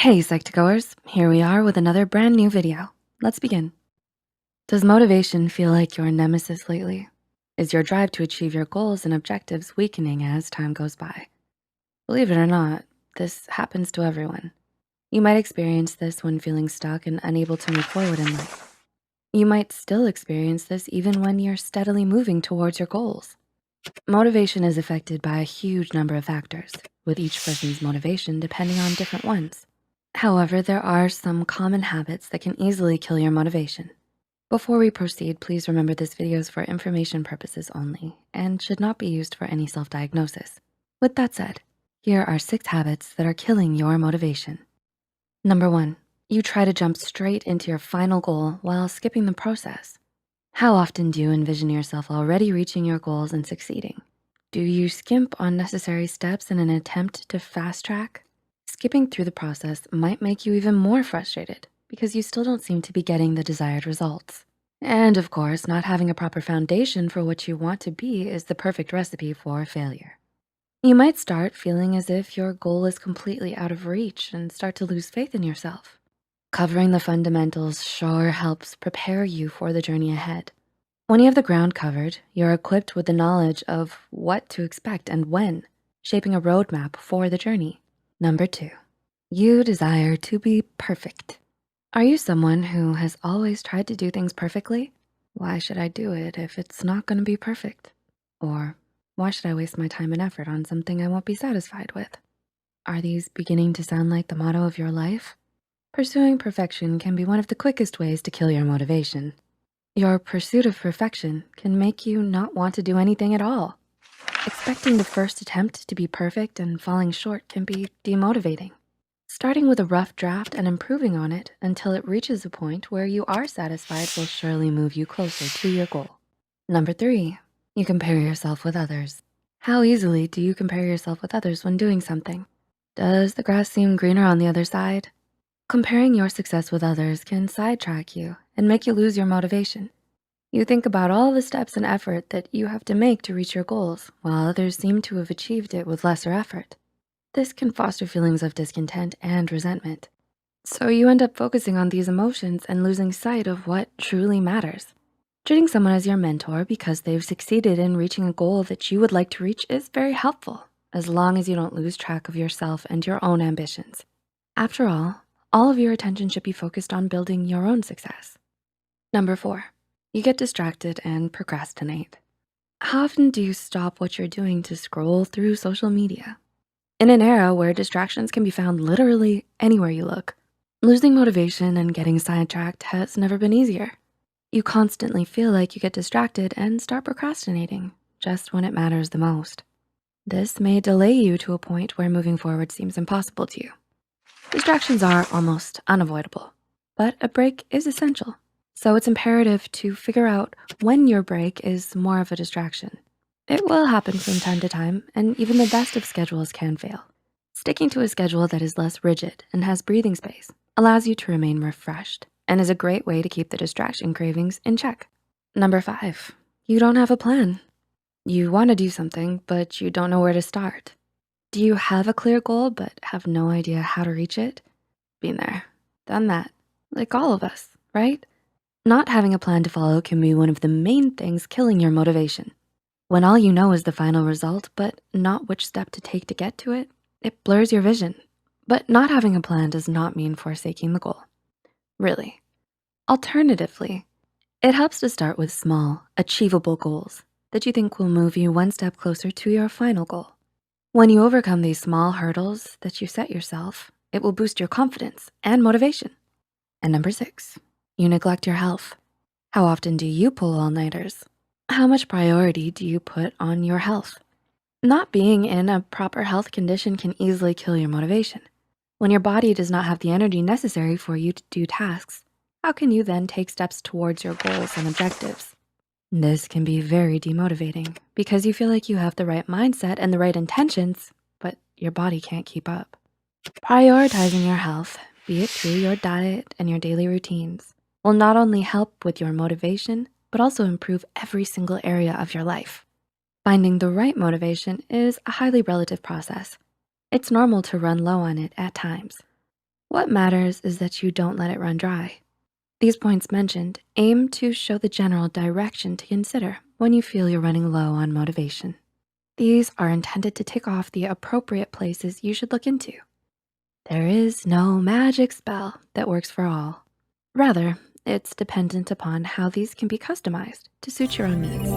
Hey, Psych2Goers, here we are with another brand new video. Let's begin. Does motivation feel like your nemesis lately? Is your drive to achieve your goals and objectives weakening as time goes by? Believe it or not, this happens to everyone. You might experience this when feeling stuck and unable to move forward in life. You might still experience this even when you're steadily moving towards your goals. Motivation is affected by a huge number of factors, with each person's motivation depending on different ones. However, there are some common habits that can easily kill your motivation. Before we proceed, please remember this video is for information purposes only and should not be used for any self-diagnosis. With that said, here are 6 habits that are killing your motivation. Number 1, you try to jump straight into your final goal while skipping the process. How often do you envision yourself already reaching your goals and succeeding? Do you skimp on necessary steps in an attempt to fast track? Skipping through the process might make you even more frustrated because you still don't seem to be getting the desired results. And of course, not having a proper foundation for what you want to be is the perfect recipe for failure. You might start feeling as if your goal is completely out of reach and start to lose faith in yourself. Covering the fundamentals sure helps prepare you for the journey ahead. When you have the ground covered, you're equipped with the knowledge of what to expect and when, shaping a roadmap for the journey. Number 2, you desire to be perfect. Are you someone who has always tried to do things perfectly? Why should I do it if it's not gonna be perfect? Or why should I waste my time and effort on something I won't be satisfied with? Are these beginning to sound like the motto of your life? Pursuing perfection can be one of the quickest ways to kill your motivation. Your pursuit of perfection can make you not want to do anything at all. Expecting the first attempt to be perfect and falling short can be demotivating. Starting with a rough draft and improving on it until it reaches a point where you are satisfied will surely move you closer to your goal. Number 3, you compare yourself with others. How easily do you compare yourself with others when doing something? Does the grass seem greener on the other side? Comparing your success with others can sidetrack you and make you lose your motivation. You think about all the steps and effort that you have to make to reach your goals, while others seem to have achieved it with lesser effort. This can foster feelings of discontent and resentment. So you end up focusing on these emotions and losing sight of what truly matters. Treating someone as your mentor because they've succeeded in reaching a goal that you would like to reach is very helpful, as long as you don't lose track of yourself and your own ambitions. After all of your attention should be focused on building your own success. Number 4, you get distracted and procrastinate. How often do you stop what you're doing to scroll through social media? In an era where distractions can be found literally anywhere you look, losing motivation and getting sidetracked has never been easier. You constantly feel like you get distracted and start procrastinating just when it matters the most. This may delay you to a point where moving forward seems impossible to you. Distractions are almost unavoidable, but a break is essential. So it's imperative to figure out when your break is more of a distraction. It will happen from time to time, and even the best of schedules can fail. Sticking to a schedule that is less rigid and has breathing space allows you to remain refreshed and is a great way to keep the distraction cravings in check. Number 5, you don't have a plan. You wanna do something, but you don't know where to start. Do you have a clear goal but have no idea how to reach it? Been there, done that, like all of us, right? Not having a plan to follow can be one of the main things killing your motivation. When all you know is the final result, but not which step to take to get to it, it blurs your vision. But not having a plan does not mean forsaking the goal. Really. Alternatively, it helps to start with small, achievable goals that you think will move you one step closer to your final goal. When you overcome these small hurdles that you set yourself, it will boost your confidence and motivation. And number 6, you neglect your health. How often do you pull all-nighters? How much priority do you put on your health? Not being in a proper health condition can easily kill your motivation. When your body does not have the energy necessary for you to do tasks, how can you then take steps towards your goals and objectives? This can be very demotivating because you feel like you have the right mindset and the right intentions, but your body can't keep up. Prioritizing your health, be it through your diet and your daily routines, will not only help with your motivation, but also improve every single area of your life. Finding the right motivation is a highly relative process. It's normal to run low on it at times. What matters is that you don't let it run dry. These points mentioned aim to show the general direction to consider when you feel you're running low on motivation. These are intended to tick off the appropriate places you should look into. There is no magic spell that works for all. Rather, it's dependent upon how these can be customized to suit your own needs.